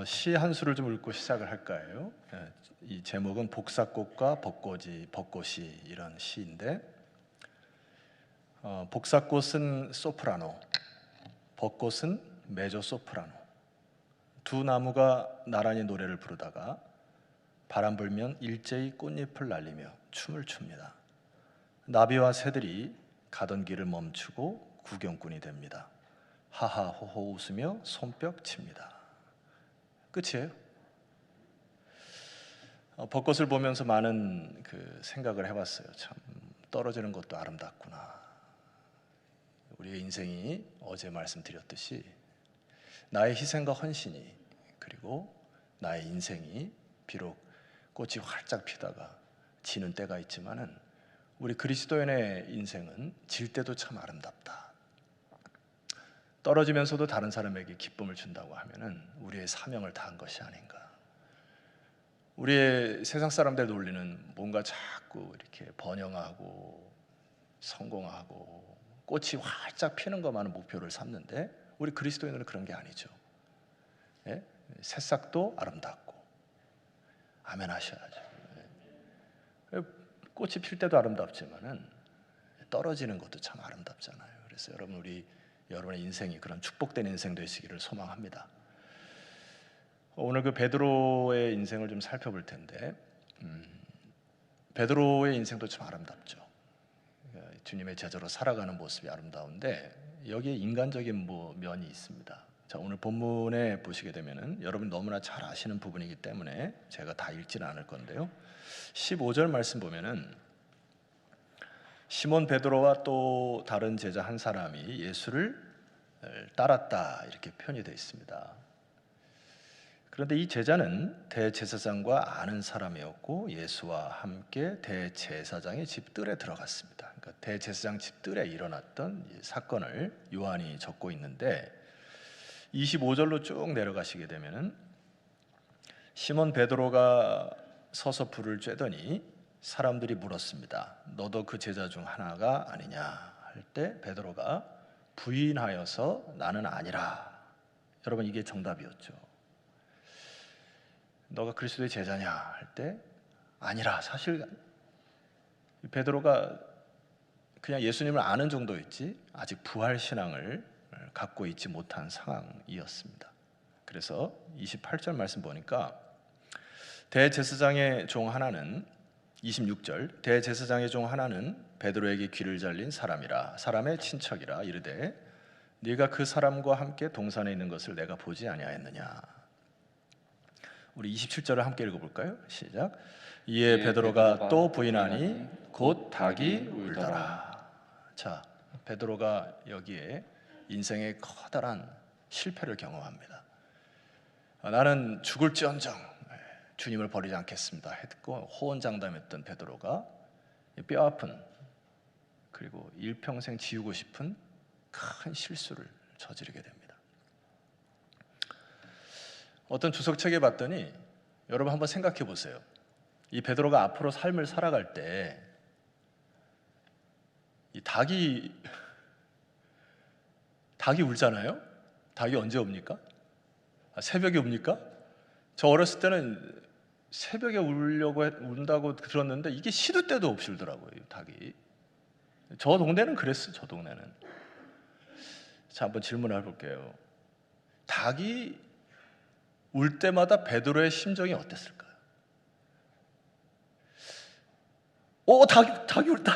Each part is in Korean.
시 한 수를 좀 읽고 시작을 할까 해요. 이 제목은 복사꽃과 벚꽃이 이런 시인데, 복사꽃은 소프라노, 벚꽃은 메조소프라노. 두 나무가 나란히 노래를 부르다가 바람 불면 일제히 꽃잎을 날리며 춤을 춥니다. 나비와 새들이 가던 길을 멈추고 구경꾼이 됩니다. 하하호호 웃으며 손뼉 칩니다. 끝이에요. 벚꽃을 보면서 많은 생각을 해봤어요. 참 떨어지는 것도 아름답구나. 우리의 인생이 어제 말씀드렸듯이 나의 희생과 헌신이, 그리고 나의 인생이 비록 꽃이 활짝 피다가 지는 때가 있지만은 우리 그리스도인의 인생은 질 때도 참 아름답다. 떨어지면서도 다른 사람에게 기쁨을 준다고 하면은 우리의 사명을 다한 것이 아닌가. 우리의 세상 사람들 놀리는 뭔가 자꾸 이렇게 번영하고 성공하고 꽃이 활짝 피는 것만은 목표를 삼는데, 우리 그리스도인은 그런 게 아니죠. 예? 새싹도 아름답고. 아멘 하셔야죠. 예? 꽃이 필 때도 아름답지만은 떨어지는 것도 참 아름답잖아요. 그래서 여러분의 인생이 그런 축복된 인생 되시기를 소망합니다. 오늘 베드로의 인생을 좀 살펴볼 텐데, 베드로의 인생도 참 아름답죠. 주님의 제자로 살아가는 모습이 아름다운데 여기에 인간적인 면이 있습니다. 자, 오늘 본문에 보시게 되면은 여러분 너무나 잘 아시는 부분이기 때문에 제가 다 읽지는 않을 건데요. 15절 말씀 보면은 시몬 베드로와 또 다른 제자 한 사람이 예수를 따랐다 이렇게 표현이 되어 있습니다. 그런데 이 제자는 대제사장과 아는 사람이었고 예수와 함께 대제사장의 집들에 들어갔습니다. 그러니까 대제사장 집들에 일어났던 사건을 요한이 적고 있는데, 25절로 쭉 내려가시게 되면은 시몬 베드로가 서서 불을 쬐더니 사람들이 물었습니다. 너도 그 제자 중 하나가 아니냐 할 때 베드로가 부인하여서 나는 아니라. 여러분, 이게 정답이었죠. 너가 그리스도의 제자냐 할 때 아니라. 사실 베드로가 그냥 예수님을 아는 정도였지 아직 부활 신앙을 갖고 있지 못한 상황이었습니다. 그래서 28절 말씀 보니까 대제사장의 종 하나는, 26절, 대제사장의 종 하나는 베드로에게 귀를 잘린 사람이라, 사람의 친척이라 이르되 네가 그 사람과 함께 동산에 있는 것을 내가 보지 아니하였느냐. 우리 27절을 함께 읽어볼까요? 시작. 이에 베드로가 또 부인하니 곧 닭이 울더라. 자, 베드로가 여기에 인생의 커다란 실패를 경험합니다. 나는 죽을지언정 주님을 버리지 않겠습니다 했고 호언장담했던 베드로가 뼈아픈, 그리고 일평생 지우고 싶은 큰 실수를 저지르게 됩니다. 어떤 주석책에 봤더니, 여러분 한번 생각해 보세요. 이 베드로가 앞으로 삶을 살아갈 때 이 닭이 울잖아요. 닭이 언제 옵니까? 새벽에 옵니까? 저 어렸을 때는 새벽에 운다고 들었는데 이게 시도 때도 없이 울더라고요, 닭이. 저 동네는 그랬어요. 저 동네는. 자, 한번 질문을 해볼게요. 닭이 울 때마다 베드로의 심정이 어땠을까요? 닭이 울다.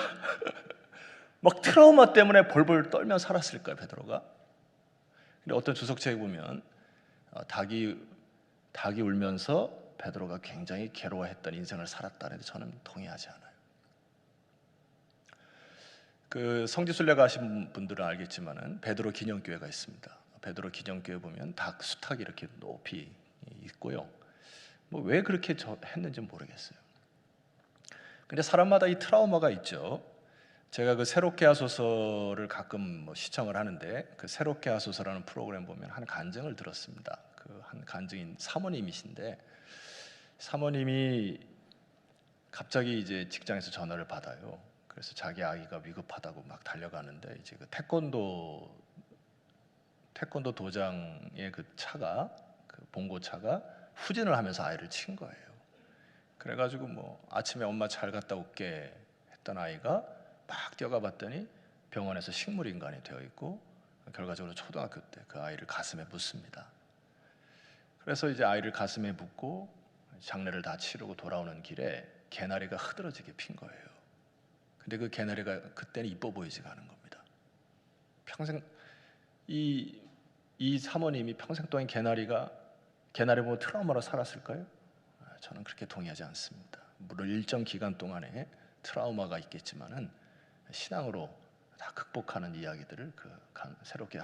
막 트라우마 때문에 벌벌 떨며 살았을까요, 베드로가? 근데 어떤 주석책에 보면 닭이 울면서 베드로가 굉장히 괴로워했던 인생을 살았다는데 저는 동의하지 않아요. 성지순례 가신 분들은 알겠지만은 베드로 기념교회가 있습니다. 베드로 기념교회 보면 닭 수탉이 이렇게 높이 있고요. 왜 그렇게 했는지 모르겠어요. 근데 사람마다 이 트라우마가 있죠. 제가 새롭게 하소서를 가끔 시청을 하는데, 새롭게 하소서라는 프로그램 보면 한 간증을 들었습니다. 한 간증인 사모님이신데, 사모님이 갑자기 이제 직장에서 전화를 받아요. 그래서 자기 아기가 위급하다고 막 달려가는데, 이제 태권도 도장의 차가 그 봉고차가 후진을 하면서 아이를 친 거예요. 그래가지고 뭐 아침에 엄마 잘 갔다 올게 했던 아이가 막 뛰어가 봤더니 병원에서 식물 인간이 되어 있고, 결과적으로 초등학교 때 그 아이를 가슴에 묻습니다. 그래서 이제 아이를 가슴에 묻고 장례를 다 치르고 돌아오는 길에 개나리가 흐드러지게 핀 거예요. 근데 그 개나리가 그때는 이뻐 보이지가 않은 겁니다. 평생 이 사모님이 평생 동안 개나리 보고 트라우마로 살았을까요? 저는 그렇게 동의하지 않습니다. 물론 일정 기간 동안에 트라우마가 있겠지만은 신앙으로 다 극복하는 이야기들을 새롭게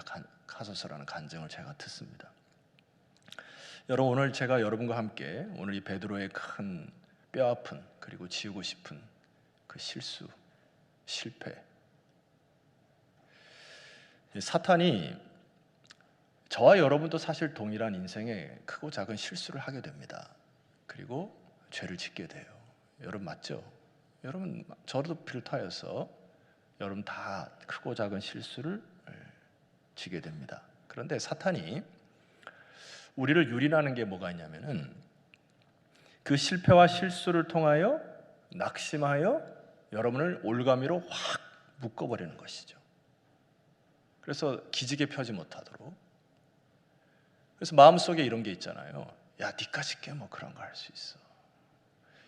가소서라는 간증을 제가 듣습니다. 여러분, 오늘 제가 여러분과 함께 오늘 이 베드로의 큰 뼈아픈 그리고 지우고 싶은 그 실수, 실패, 사탄이 저와 여러분도 사실 동일한 인생에 크고 작은 실수를 하게 됩니다. 그리고 죄를 짓게 돼요. 여러분 맞죠? 여러분, 저도 비롯하여서 여러분 다 크고 작은 실수를 지게 됩니다. 그런데 사탄이 우리를 유린하는 게 뭐가 있냐면은 그 실패와 실수를 통하여 낙심하여 여러분을 올가미로 확 묶어버리는 것이죠. 그래서 기지개 펴지 못하도록. 그래서 마음속에 이런 게 있잖아요. 야, 니까짓 게 뭐 그런 거 할 수 있어.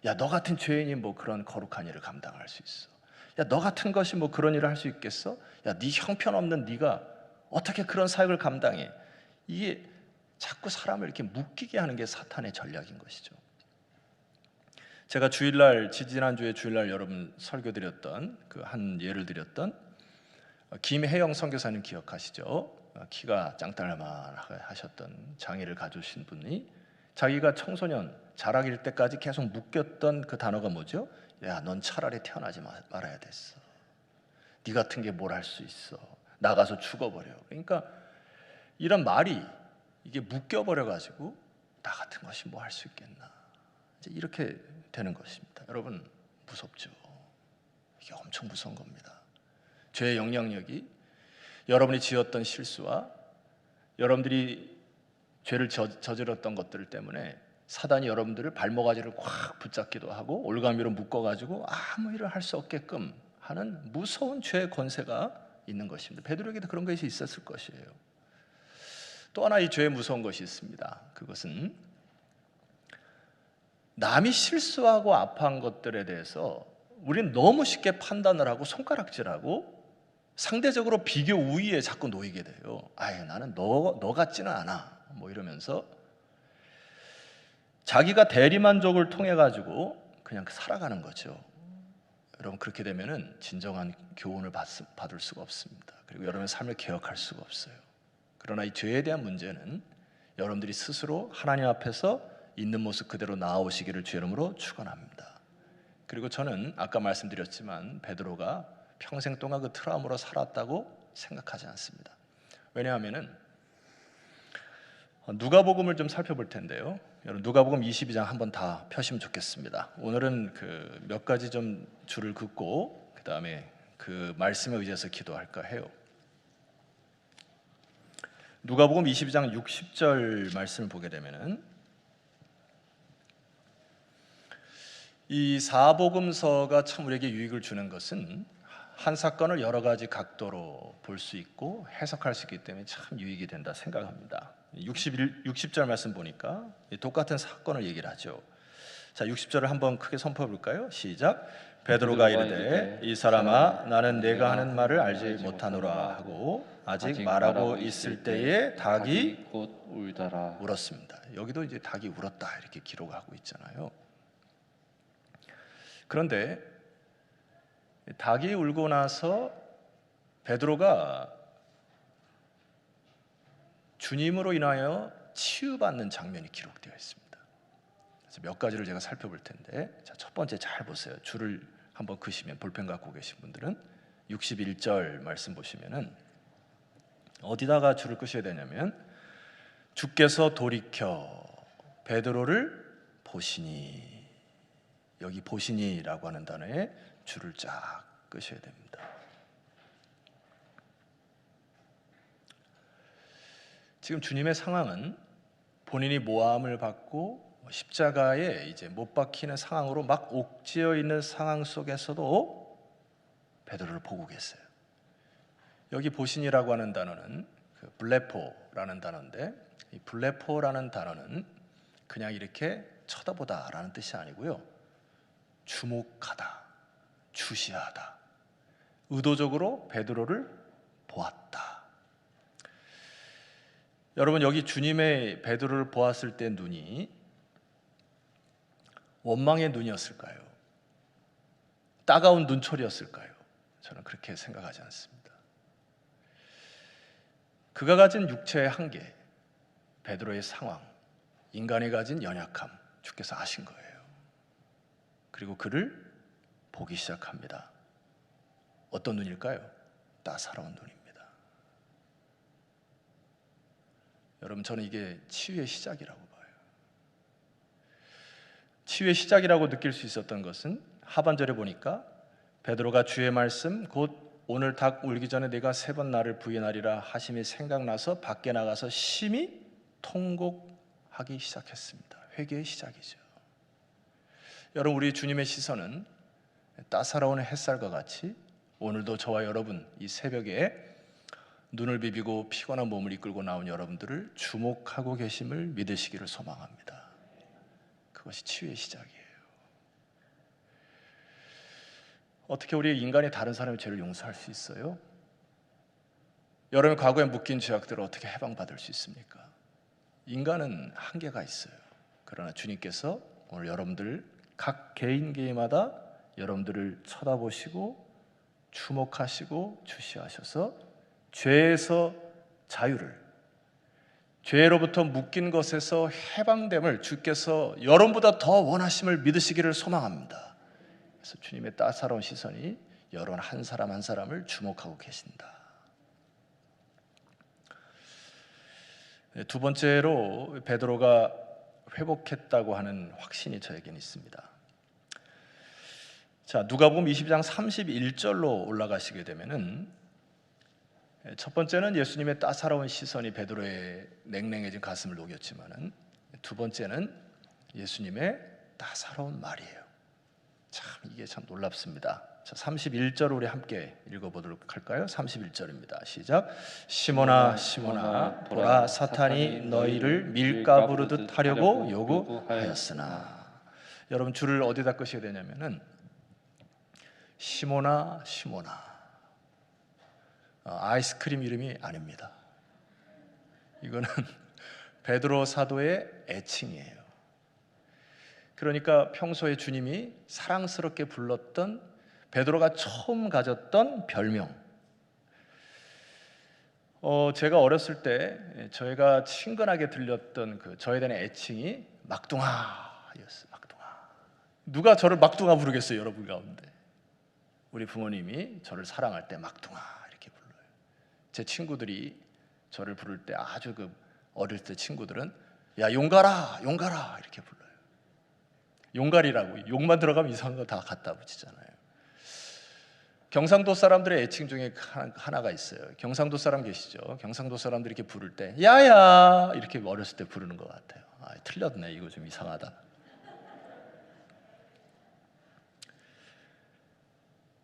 야, 너 같은 죄인이 뭐 그런 거룩한 일을 감당할 수 있어. 야, 너 같은 것이 뭐 그런 일을 할 수 있겠어? 야, 네 형편없는 네가 어떻게 그런 사역을 감당해? 이게 자꾸 사람을 이렇게 묶이게 하는 게 사탄의 전략인 것이죠. 제가 지지난주에 주일날 여러분 설교 드렸던 그 한 예를 드렸던 김혜영 선교사님 기억하시죠? 키가 짱따라만 하셨던 장애를 가지신 분이 자기가 청소년 자라길 때까지 계속 묶였던 그 단어가 뭐죠? 야, 넌 차라리 태어나지 말아야 됐어. 네 같은 게 뭘 할 수 있어. 나가서 죽어버려. 그러니까 이런 말이 이게 묶여버려가지고 나 같은 것이 뭐 할 수 있겠나. 이제 이렇게 되는 것입니다. 여러분, 무섭죠? 이게 엄청 무서운 겁니다. 죄의 영향력이 여러분이 지었던 실수와 여러분들이 죄를 저질렀던 것들 때문에 사단이 여러분들을 발목아지를 꽉 붙잡기도 하고 올가미로 묶어가지고 아무 일을 할 수 없게끔 하는 무서운 죄의 권세가 있는 것입니다. 베드로에게도 그런 것이 있었을 것이에요. 또 하나 이 죄의 무서운 것이 있습니다. 그것은 남이 실수하고 아파한 것들에 대해서 우리는 너무 쉽게 판단을 하고 손가락질하고 상대적으로 비교 우위에 자꾸 놓이게 돼요. 아예 나는 너 같지는 않아. 뭐 이러면서 자기가 대리만족을 통해 가지고 그냥 살아가는 거죠. 여러분, 그렇게 되면은 진정한 교훈을 받을 수가 없습니다. 그리고 여러분의 삶을 개혁할 수가 없어요. 그러나 이 죄에 대한 문제는 여러분들이 스스로 하나님 앞에서 있는 모습 그대로 나아오시기를 주의 이름으로 축원합니다. 그리고 저는 아까 말씀드렸지만 베드로가 평생 동안 그 트라우마로 살았다고 생각하지 않습니다. 왜냐하면은 누가복음을 좀 살펴볼 텐데요. 여러분, 누가복음 22장 한번 다 펴시면 좋겠습니다. 오늘은 그 몇 가지 좀 줄을 긋고 그 다음에 그 말씀에 의지해서 기도할까 해요. 누가복음 22장 60절 말씀을 보게 되면은 이 사복음서가 참 우리에게 유익을 주는 것은 한 사건을 여러 가지 각도로 볼 수 있고 해석할 수 있기 때문에 참 유익이 된다 생각합니다. 60절 말씀 보니까 똑같은 사건을 얘기를 하죠. 자, 60절을 한번 크게 선포해 볼까요? 시작. 베드로가 이르되 이 사람아, 나는 내가 하는 말을 알지 못하노라 하고 아직 말하고 있을 때에 닭이 곧 울더라. 울었습니다. 여기도 이제 닭이 울었다 이렇게 기록하고 있잖아요. 그런데 닭이 울고 나서 베드로가 주님으로 인하여 치유받는 장면이 기록되어 있습니다. 그래서 몇 가지를 제가 살펴볼 텐데, 자, 첫 번째 잘 보세요. 줄을 한번 그시면, 볼펜 갖고 계신 분들은 61절 말씀 보시면은 어디다가 줄을 끄셔야 되냐면 주께서 돌이켜 베드로를 보시니, 여기 보시니라고 하는 단어에 줄을 쫙 끄셔야 됩니다. 지금 주님의 상황은 본인이 모함을 받고 십자가에 이제 못 박히는 상황으로 막 옥죄어 있는 상황 속에서도 베드로를 보고 계세요. 여기 보신이라고 하는 단어는 그 블레포라는 단어인데, 이 블레포라는 단어는 그냥 이렇게 쳐다보다라는 뜻이 아니고요, 주목하다, 주시하다, 의도적으로 베드로를 보았다. 여러분, 여기 주님의 베드로를 보았을 때 눈이 원망의 눈이었을까요? 따가운 눈초리였을까요? 저는 그렇게 생각하지 않습니다. 그가 가진 육체의 한계, 베드로의 상황, 인간이 가진 연약함, 주께서 아신 거예요. 그리고 그를 보기 시작합니다. 어떤 눈일까요? 따사로운 눈입니다. 여러분, 저는 이게 치유의 시작이라고 봐요. 치유의 시작이라고 느낄 수 있었던 것은 하반절에 보니까 베드로가 주의 말씀 곧 오늘 닭 울기 전에 네가 3번 나를 부인하리라 하심이 생각나서 밖에 나가서 심히 통곡하기 시작했습니다. 회개의 시작이죠. 여러분, 우리 주님의 시선은 따사로운 햇살과 같이 오늘도 저와 여러분 이 새벽에 눈을 비비고 피곤한 몸을 이끌고 나온 여러분들을 주목하고 계심을 믿으시기를 소망합니다. 그것이 치유의 시작이에요. 어떻게 우리 인간이 다른 사람의 죄를 용서할 수 있어요? 여러분, 과거에 묶인 죄악들을 어떻게 해방받을 수 있습니까? 인간은 한계가 있어요. 그러나 주님께서 오늘 여러분들 각 개인마다 여러분들을 쳐다보시고 주목하시고 주시하셔서 죄에서 자유를, 죄로부터 묶인 것에서 해방됨을 주께서 여러분보다 더 원하심을 믿으시기를 소망합니다. 그래서 주님의 따사로운 시선이 여러분 한 사람 한 사람을 주목하고 계신다. 두 번째로 베드로가 회복했다고 하는 확신이 저에게는 있습니다. 자, 누가복음 22장 31절로 올라가시게 되면은 첫 번째는 예수님의 따사로운 시선이 베드로의 냉랭해진 가슴을 녹였지만은 두 번째는 예수님의 따사로운 말이에요. 참, 이게 참 놀랍습니다. 자, 31절 우리 함께 읽어보도록 할까요? 31절입니다. 시작. 시몬아 시몬아 보라, 사탄이 너희를 밀가부르듯 하려고 요구하였으나. 여러분, 줄을 어디다 끄셔야 되냐면은 시몬아 시몬아, 아이스크림 이름이 아닙니다. 이거는 베드로 사도의 애칭이에요. 그러니까 평소에 주님이 사랑스럽게 불렀던, 베드로가 처음 가졌던 별명. 제가 어렸을 때 저희가 친근하게 들렸던 그 저에 대한 애칭이 막둥아였어요. 막둥아. 누가 저를 막둥아 부르겠어요, 여러분 가운데? 우리 부모님이 저를 사랑할 때 막둥아 이렇게 불러요. 제 친구들이 저를 부를 때, 아주 그 어릴 때 친구들은 야, 용가라 용가라 이렇게 불러요. 용가리라고, 용만 들어가면 이상한 거 다 갖다 붙이잖아요. 경상도 사람들의 애칭 중에 하나가 있어요. 경상도 사람 계시죠? 경상도 사람들이 이렇게 부를 때 야야 이렇게 어렸을 때 부르는 것 같아요. 틀렸네, 이거 좀 이상하다.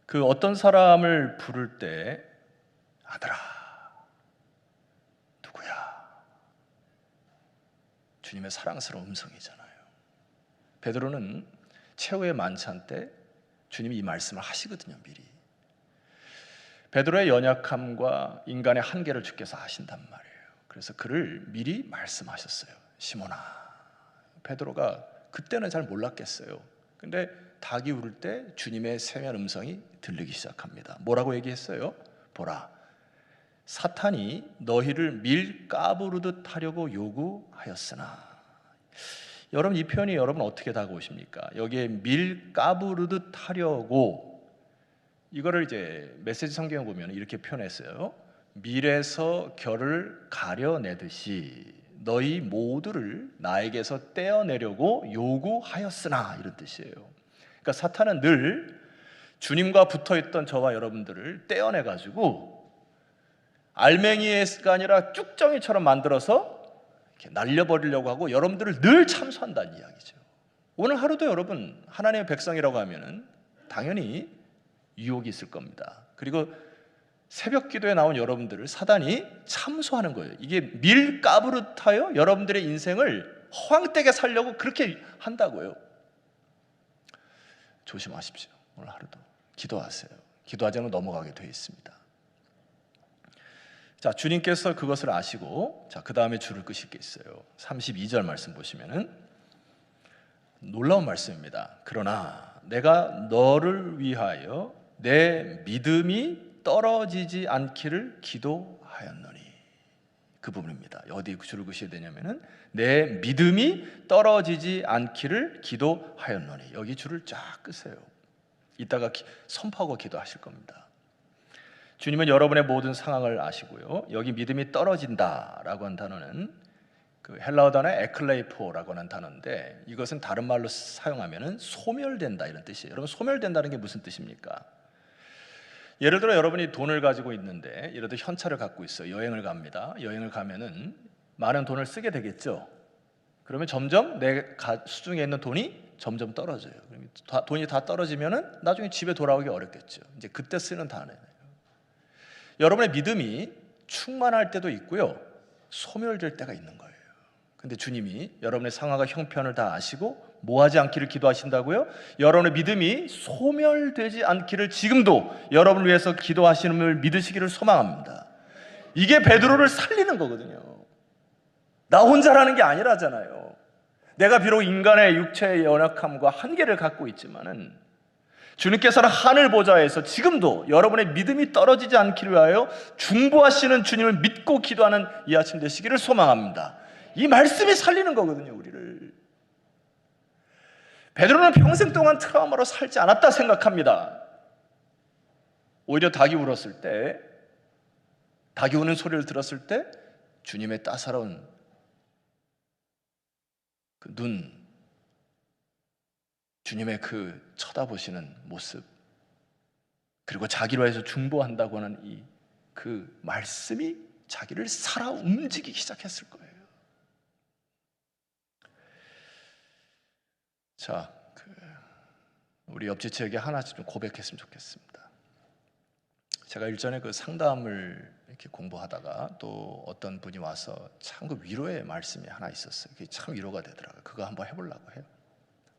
그 어떤 사람을 부를 때 아들아 누구야? 주님의 사랑스러운 음성이잖아요. 베드로는 최후의 만찬 때 주님이 이 말씀을 하시거든요, 미리. 베드로의 연약함과 인간의 한계를 주께서 아신단 말이에요. 그래서 그를 미리 말씀하셨어요. 시몬아. 베드로가 그때는 잘 몰랐겠어요. 근데 닭이 울을 때 주님의 세미한 음성이 들리기 시작합니다. 뭐라고 얘기했어요? 보라, 사탄이 너희를 밀가부르듯 하려고 요구하였으나. 여러분, 이 표현이 여러분 어떻게 다가오십니까? 여기에 밀가부르듯 하려고, 이거를 이제 메시지 성경에 보면 이렇게 표현했어요. 밀에서 결을 가려내듯이 너희 모두를 나에게서 떼어내려고 요구하였으나, 이런 뜻이에요. 그러니까 사탄은 늘 주님과 붙어있던 저와 여러분들을 떼어내가지고 알맹이가 아니라 쭉정이처럼 만들어서 이렇게 날려버리려고 하고 여러분들을 늘 참소한다는 이야기죠. 오늘 하루도 여러분 하나님의 백성이라고 하면은 당연히 유혹이 있을 겁니다. 그리고 새벽 기도에 나온 여러분들을 사단이 참소하는 거예요. 이게 밀가부르타요 여러분들의 인생을 허황되게 살려고 그렇게 한다고요. 조심하십시오. 오늘 하루도 기도하세요. 기도하지 않으면 넘어가게 되어 있습니다. 자, 주님께서 그것을 아시고 그 다음에 줄을 끄실 게 있어요. 32절 말씀 보시면은 놀라운 말씀입니다. 그러나 내가 너를 위하여 내 믿음이 떨어지지 않기를 기도하였노니. 그 부분입니다. 어디 줄을 그셔야 되냐면은 내 믿음이 떨어지지 않기를 기도하였노니. 여기 줄을 쫙 끄세요. 이따가 선포하고 기도하실 겁니다. 주님은 여러분의 모든 상황을 아시고요. 여기 믿음이 떨어진다라고 한 단어는 그 헬라어 단어 에클레이포라고 하는 단어인데 이것은 다른 말로 사용하면은 소멸된다 이런 뜻이에요. 여러분 소멸된다는 게 무슨 뜻입니까? 예를 들어 여러분이 돈을 가지고 있는데 예를 들어 현찰을 갖고 있어요. 여행을 갑니다. 여행을 가면은 많은 돈을 쓰게 되겠죠. 그러면 점점 내 수중에 있는 돈이 점점 떨어져요. 돈이 다 떨어지면은 나중에 집에 돌아오기 어렵겠죠. 이제 그때 쓰는 단어예요. 여러분의 믿음이 충만할 때도 있고요, 소멸될 때가 있는 거예요. 근데 주님이 여러분의 상황과 형편을 다 아시고 뭐하지 않기를 기도하신다고요? 여러분의 믿음이 소멸되지 않기를 지금도 여러분을 위해서 기도하시는 믿으시기를 소망합니다. 이게 베드로를 살리는 거거든요. 나 혼자라는 게 아니라잖아요. 내가 비록 인간의 육체의 연약함과 한계를 갖고 있지만은 주님께서는 하늘 보좌에서 지금도 여러분의 믿음이 떨어지지 않기를 위하여 중보하시는 주님을 믿고 기도하는 이 아침 되시기를 소망합니다. 이 말씀이 살리는 거거든요, 우리를. 베드로는 평생 동안 트라우마로 살지 않았다 생각합니다. 오히려 닭이 울었을 때, 닭이 우는 소리를 들었을 때 주님의 따사로운 그 눈, 주님의 그 쳐다보시는 모습, 그리고 자기로 해서 중보한다고 하는 이 그 말씀이 자기를 살아 움직이기 시작했을 거예요. 자, 우리 옆지체에게 하나씩 좀 고백했으면 좋겠습니다. 제가 일전에 그 상담을 이렇게 공부하다가 또 어떤 분이 와서 참 그 위로의 말씀이 하나 있었어요. 그게 참 위로가 되더라고요. 그거 한번 해보려고 해요.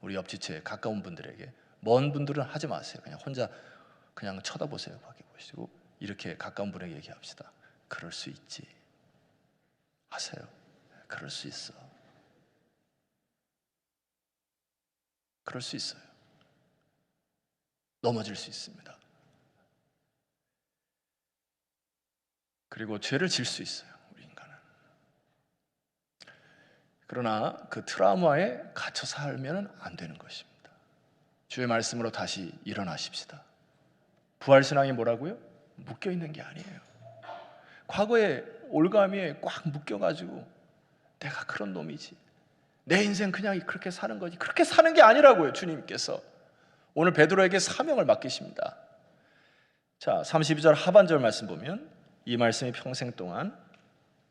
우리 옆지체에 가까운 분들에게, 먼 분들은 하지 마세요. 그냥 혼자 그냥 쳐다보세요. 밖에 보시고 이렇게 가까운 분에게 얘기합시다. 그럴 수 있지. 하세요. 그럴 수 있어. 그럴 수 있어요. 넘어질 수 있습니다. 그리고 죄를 질 수 있어요, 우리 인간은. 그러나 그 트라우마에 갇혀 살면 안 되는 것입니다. 주의 말씀으로 다시 일어나십시다. 부활신앙이 뭐라고요? 묶여있는 게 아니에요. 과거의 올가미에 꽉 묶여가지고 내가 그런 놈이지, 내 인생 그냥 그렇게 사는 거지, 그렇게 사는 게 아니라고요. 주님께서 오늘 베드로에게 사명을 맡기십니다. 자, 32절 하반절 말씀 보면 이 말씀이 평생 동안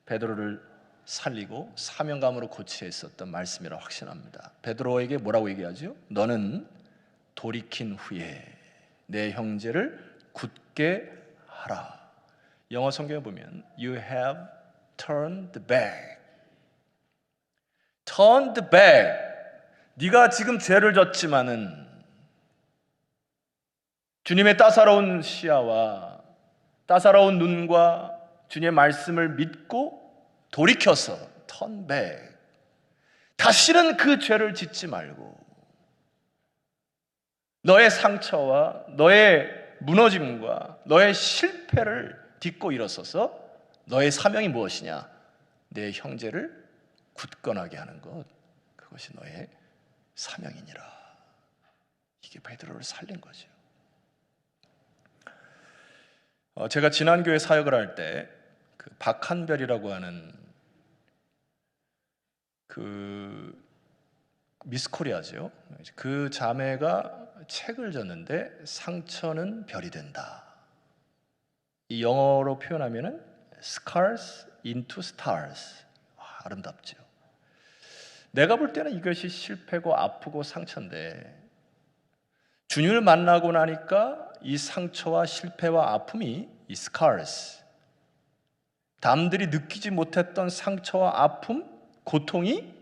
베드로를 살리고 사명감으로 고치에 있었던 말씀이라 확신합니다. 베드로에게 뭐라고 얘기하죠? 너는 돌이킨 후에 내 형제를 굳게 하라. 영어 성경에 보면 You have turned back. turned back. 네가 지금 죄를 졌지만은 주님의 따사로운 시야와 따사로운 눈과 주님의 말씀을 믿고 돌이켜서 turn back. 다시는 그 죄를 짓지 말고 너의 상처와 너의 무너짐과 너의 실패를 딛고 일어서서 너의 사명이 무엇이냐? 내 형제를 굳건하게 하는 것, 그것이 너의 사명이니라. 이게 베드로를 살린 거죠. 제가 지난 교회 사역을 할 때 그 박한별이라고 하는 그 미스코리아죠. 그 자매가 책을 졌는데 상처는 별이 된다. 이 영어로 표현하면은 scars into stars. 아름답죠. 내가 볼 때는 이것이 실패고 아프고 상처인데 주님을 만나고 나니까 이 상처와 실패와 아픔이 이 scars, 남들이 느끼지 못했던 상처와 아픔, 고통이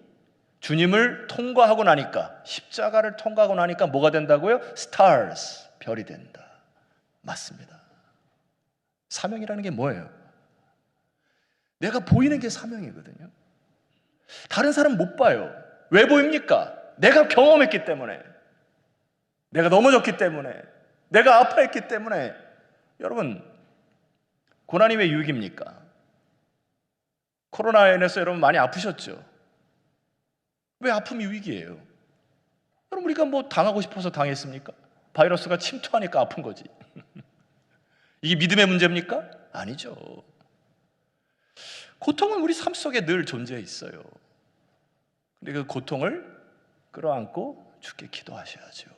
주님을 통과하고 나니까, 십자가를 통과하고 나니까 뭐가 된다고요? stars, 별이 된다. 맞습니다. 사명이라는 게 뭐예요? 내가 보이는 게 사명이거든요. 다른 사람 못 봐요. 왜 보입니까? 내가 경험했기 때문에, 내가 넘어졌기 때문에, 내가 아파했기 때문에. 여러분, 고난이 왜 유익입니까? 코로나에 인해서 여러분 많이 아프셨죠? 왜 아픔이 유익이에요? 여러분, 우리가 뭐 당하고 싶어서 당했습니까? 바이러스가 침투하니까 아픈 거지. 이게 믿음의 문제입니까? 아니죠. 고통은 우리 삶 속에 늘 존재해 있어요. 근데 그 고통을 끌어안고 주께 기도하셔야죠.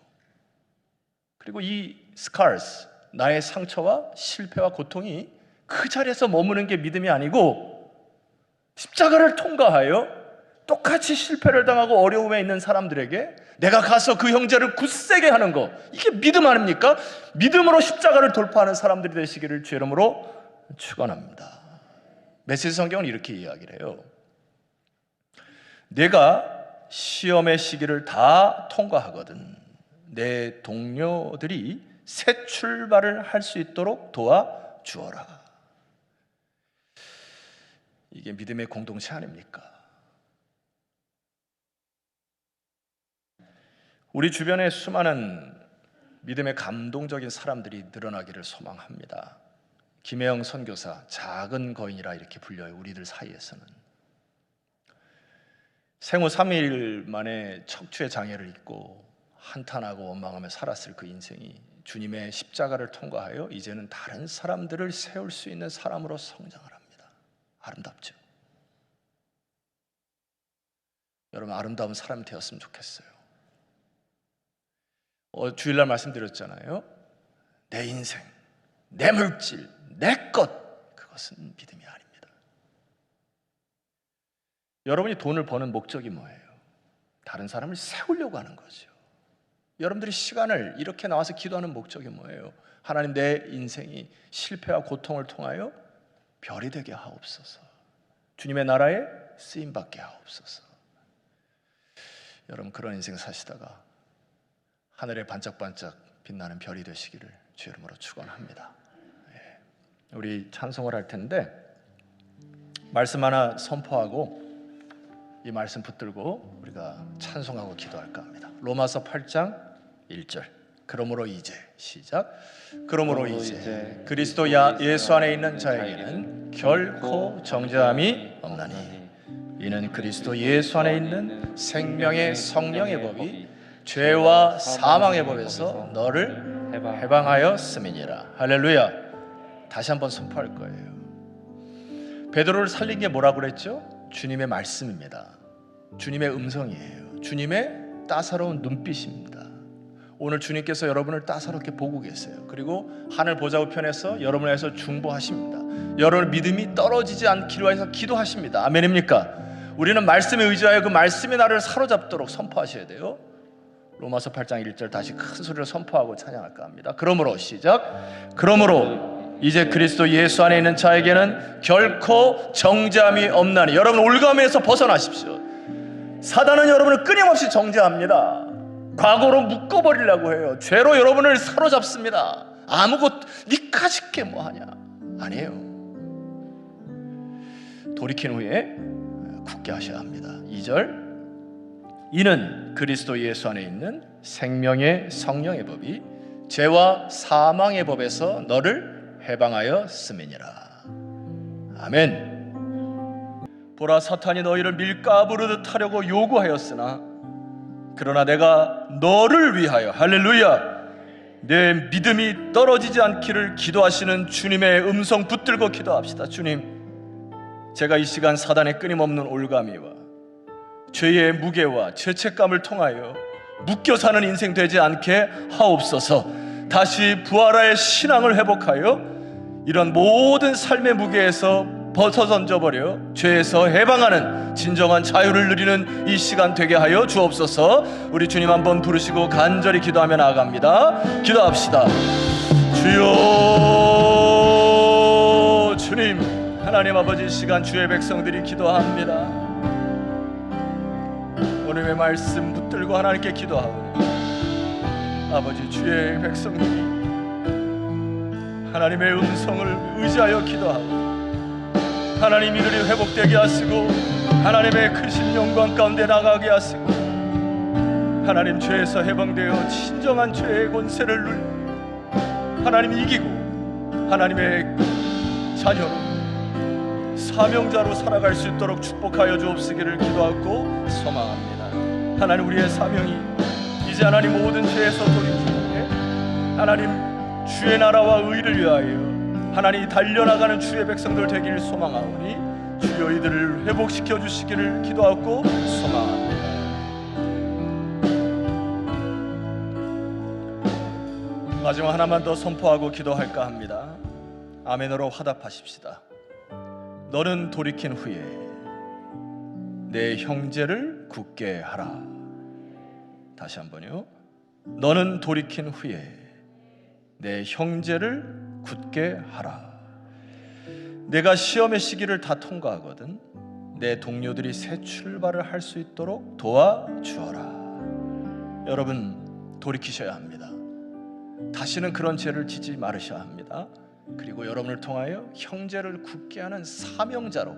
그리고 이 scars, 나의 상처와 실패와 고통이 그 자리에서 머무는 게 믿음이 아니고 십자가를 통과하여 똑같이 실패를 당하고 어려움에 있는 사람들에게 내가 가서 그 형제를 굳세게 하는 거, 이게 믿음 아닙니까? 믿음으로 십자가를 돌파하는 사람들이 되시기를 주의 이름으로 축원합니다. 메시지 성경은 이렇게 이야기를 해요. 내가 시험의 시기를 다 통과하거든 내 동료들이 새 출발을 할 수 있도록 도와주어라. 이게 믿음의 공동체 아닙니까? 우리 주변에 수많은 믿음의 감동적인 사람들이 늘어나기를 소망합니다. 김혜영 선교사, 작은 거인이라 이렇게 불려요. 우리들 사이에서는. 생후 3일 만에 척추의 장애를 입고 한탄하고 원망하며 살았을 그 인생이 주님의 십자가를 통과하여 이제는 다른 사람들을 세울 수 있는 사람으로 성장을 합니다. 아름답죠? 여러분, 아름다운 사람이 되었으면 좋겠어요. 주일날 말씀드렸잖아요. 내 인생, 내 물질, 내 것, 그것은 믿음이 아닙니다. 여러분이 돈을 버는 목적이 뭐예요? 다른 사람을 세우려고 하는 거죠. 여러분들이 시간을 이렇게 나와서 기도하는 목적이 뭐예요? 하나님, 내 인생이 실패와 고통을 통하여 별이 되게 하옵소서. 주님의 나라에 쓰임받게 하옵소서. 여러분, 그런 인생 사시다가 하늘에 반짝반짝 빛나는 별이 되시기를 주의 이름으로 축원합니다. 우리 찬송을 할 텐데 말씀 하나 선포하고 이 말씀 붙들고 우리가 찬송하고 기도할까 합니다. 로마서 8장 1절. 그러므로 이제, 시작. 그러므로 이제 그리스도 예수 안에 있는 자에게는 결코 정죄함이 없나니 이는 그리스도 예수 안에 있는 생명의 성령의 법이 죄와 사망의 법에서 너를 해방하였음이니라. 할렐루야. 다시 한번 선포할 거예요. 베드로를 살린 게 뭐라고 그랬죠? 주님의 말씀입니다. 주님의 음성이에요. 주님의 따사로운 눈빛입니다. 오늘 주님께서 여러분을 따사롭게 보고 계세요. 그리고 하늘 보좌우편에서 여러분을 위해서 중보하십니다. 여러분 믿음이 떨어지지 않기를 위해서 기도하십니다. 아멘입니까? 우리는 말씀에 의지하여 그 말씀이 나를 사로잡도록 선포하셔야 돼요. 로마서 8장 1절 다시 큰 소리로 선포하고 찬양할까 합니다. 그러므로, 시작. 그러므로 이제 그리스도 예수 안에 있는 자에게는 결코 정죄함이 없나니. 여러분, 올가미에서 벗어나십시오. 사단은 여러분을 끊임없이 정죄합니다. 과거로 묶어버리려고 해요. 죄로 여러분을 사로잡습니다. 아무것 니까 짓게 뭐하냐. 아니에요. 돌이킨 후에 굳게 하셔야 합니다. 2절. 이는 그리스도 예수 안에 있는 생명의 성령의 법이 죄와 사망의 법에서 너를 해방하였음이니라. 아멘. 보라, 사탄이 너희를 밀가부르듯 하려고 요구하였으나 그러나 내가 너를 위하여, 할렐루야, 내 믿음이 떨어지지 않기를 기도하시는 주님의 음성 붙들고 기도합시다. 주님, 제가 이 시간 사단의 끊임없는 올가미와 죄의 무게와 죄책감을 통하여 묶여 사는 인생 되지 않게 하옵소서. 다시 부활의 신앙을 회복하여 이런 모든 삶의 무게에서 벗어 던져버려 죄에서 해방하는 진정한 자유를 누리는 이 시간 되게 하여 주옵소서. 우리 주님 한번 부르시고 간절히 기도하며 나아갑니다. 기도합시다. 주여, 주님, 하나님 아버지, 시간 주의 백성들이 기도합니다. 오늘의 말씀 붙들고 하나님께 기도하오니 아버지, 주의 백성들이 하나님의 음성을 의지하여 기도하오니 하나님 이들이 회복되게 하시고 하나님의 크신 영광 가운데 나가게 하시고 하나님 죄에서 해방되어 진정한 죄의 권세를 하나님 이기고 하나님의 자녀로 사명자로 살아갈 수 있도록 축복하여 주옵시기를 기도하고 소망합니다. 하나님, 우리의 사명이 이제 하나님 모든 죄에서 돌이키게 하나님 주의 나라와 의를 위하여 하나님 달려나가는 주의 백성들 되기를 소망하오니 주여 이들을 회복시켜 주시기를 기도하고 소망합니다. 마지막 하나만 더 선포하고 기도할까 합니다. 아멘으로 화답하십시다. 너는 돌이킨 후에 내 형제를 굳게 하라. 다시 한번요. 너는 돌이킨 후에 내 형제를 굳게 하라. 내가 시험의 시기를 다 통과하거든 내 동료들이 새 출발을 할 수 있도록 도와주어라. 여러분, 돌이키셔야 합니다. 다시는 그런 죄를 지지 말으셔야 합니다. 그리고 여러분을 통하여 형제를 굳게 하는 사명자로,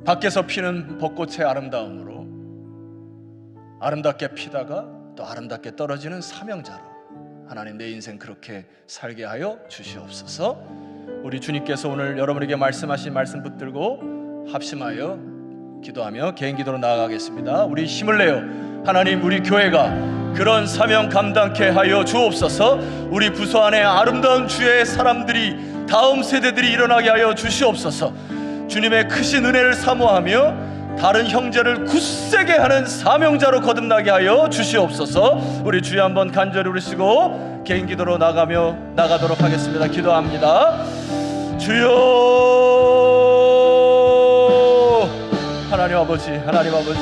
밖에서 피는 벚꽃의 아름다움으로 아름답게 피다가 또 아름답게 떨어지는 사명자로 하나님, 내 인생 그렇게 살게 하여 주시옵소서. 우리 주님께서 오늘 여러분에게 말씀하신 말씀 붙들고 합심하여 기도하며 개인 기도로 나아가겠습니다. 우리 힘을 내요 하나님, 우리 교회가 그런 사명 감당케 하여 주옵소서. 우리 부서 안에 아름다운 주의 사람들이, 다음 세대들이 일어나게 하여 주시옵소서. 주님의 크신 은혜를 사모하며 다른 형제를 굳세게 하는 사명자로 거듭나게 하여 주시옵소서. 우리 주여 한번 간절히 부르시고 개인 기도로 나가도록 하겠습니다. 기도합니다. 주여, 하나님 아버지, 하나님 아버지,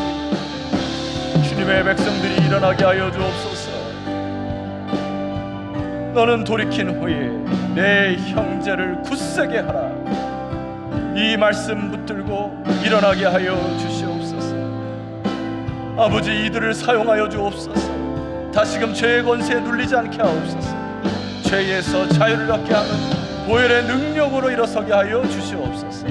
주님의 백성들이 일어나게 하여 주옵소서. 너는 돌이킨 후에 내 형제를 굳세게 하라. 이 말씀 붙들고 일어나게 하여 주시옵소서. 아버지, 이들을 사용하여 주옵소서. 다시금 죄의 권세에 눌리지 않게 하옵소서. 죄에서 자유를 얻게 하는 보혈의 능력으로 일어서게 하여 주시옵소서.